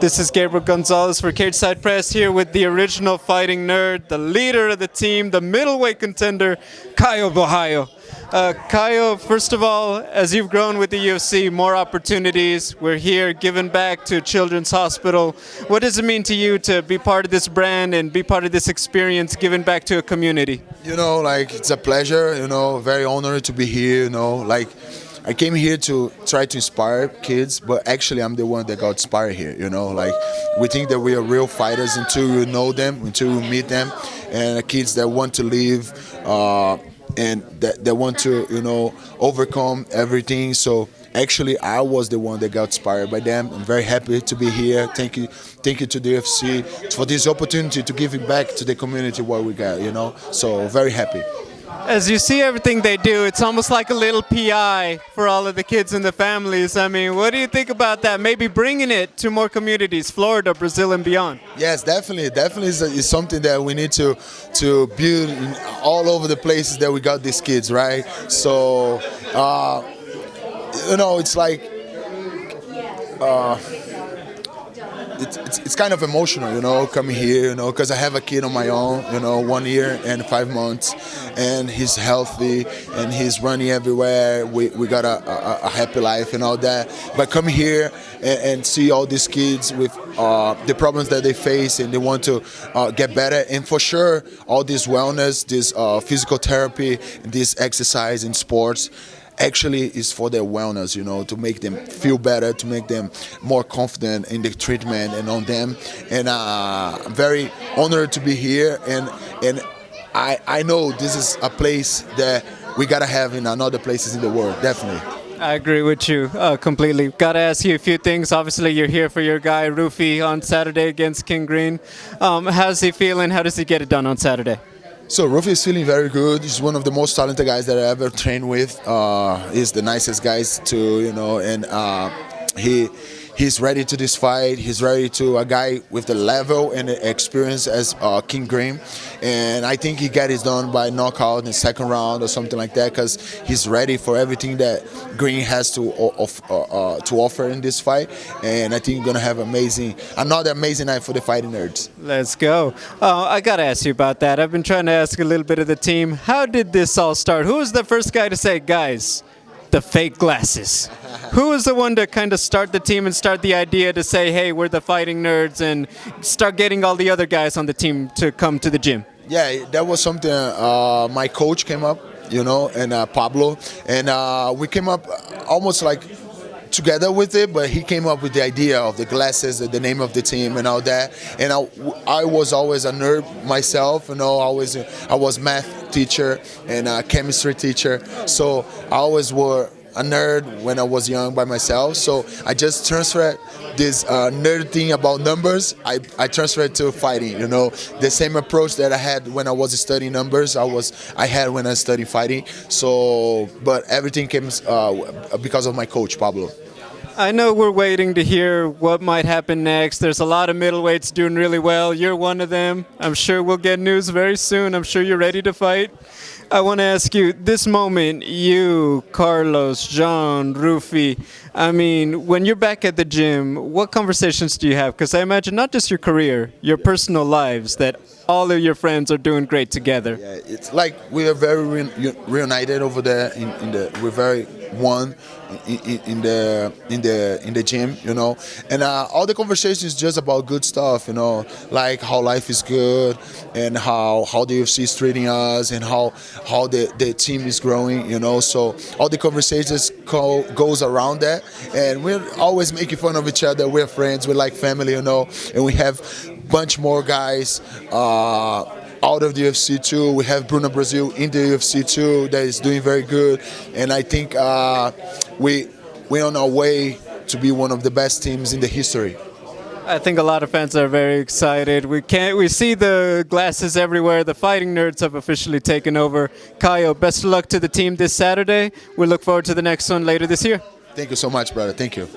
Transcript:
This is Gabriel Gonzalez for Cage Side Press here with the original fighting nerd, the leader of the team, the middleweight contender, Caio Borralho. Caio, first of all, as you've grown with the UFC, more opportunities. We're here giving back to Children's Hospital. What does it mean to you to be part of this brand and be part of this experience, giving back to a community? It's a pleasure, very honored to be here, I came here to try to inspire kids, but actually I'm the one that got inspired here, we think that we are real fighters until we know them, until we meet them, and kids that want to live and that want to, overcome everything. So actually I was the one that got inspired by them. I'm very happy to be here. Thank you to the UFC for this opportunity to give it back to the community what we got, so very happy. As you see everything they do, it's almost like a little PI for all of the kids and the families. I mean, what do you think about that? Maybe bringing it to more communities, Florida, Brazil, and beyond. Yes, definitely is something that we need to build in all over the places that we got these kids, right? So, it's like it's kind of emotional, coming here, because I have a kid on my own, 1 year and 5 months, and he's healthy and he's running everywhere. We got a happy life and all that. But come here and see all these kids with the problems that they face and they want to get better. And for sure, all this wellness, this physical therapy, this exercise and sports, actually is for their wellness, to make them feel better, to make them more confident in the treatment and on them. And I'm very honored to be here, and I know this is a place that we gotta have in other places in the world, definitely. I agree with you completely. Got to ask you a few things. Obviously, you're here for your guy, Ruffy, on Saturday against King Green. How's he feeling? How does he get it done on Saturday? So Ruffy is feeling very good. He's one of the most talented guys that I ever trained with. He's the nicest guys too, and he's ready to this fight. He's ready to a guy with the level and the experience as King Green, and I think he got it done by knockout in the second round or something like that, because he's ready for everything that Green has to offer in this fight. And I think we're gonna have another amazing night for the fighting nerds. Let's go. I gotta ask you about that. I've been trying to ask a little bit of the team. How did this all start? Who was the first guy to say, guys, the fake glasses? Who was the one to kind of start the team and start the idea to say, hey, we're the fighting nerds, and start getting all the other guys on the team to come to the gym? Yeah, that was something my coach came up, and Pablo, and we came up almost like together with it, but he came up with the idea of the glasses, the name of the team and all that. And I was always a nerd myself, I was math teacher and a chemistry teacher, so I always were a nerd when I was young by myself. So I just transferred this nerd thing about numbers. I transferred to fighting. The same approach that I had when I was studying numbers. I had when I studied fighting. So, but everything came because of my coach Pablo. I know we're waiting to hear what might happen next. There's a lot of middleweights doing really well. You're one of them. I'm sure we'll get news very soon. I'm sure you're ready to fight. I want to ask you, this moment, you, Carlos, John, Ruffy, I mean, when you're back at the gym, what conversations do you have? Because I imagine not just your career, your personal lives, that all of your friends are doing great together. Yeah, it's like we are very reunited over there. We're very one in the gym, and all the conversations just about good stuff, like how life is good and how the UFC is treating us and how the team is growing, so all the conversations goes around that, and we're always making fun of each other. We're friends, we're like family, and we have bunch more guys out of the UFC too. We have Bruno Brazil in the UFC too that is doing very good, and I think we're on our way to be one of the best teams in the history. I think a lot of fans are very excited. We see the glasses everywhere. The fighting nerds have officially taken over. Caio, best of luck to the team this Saturday. We look forward to the next one later this year. Thank you so much, brother. Thank you.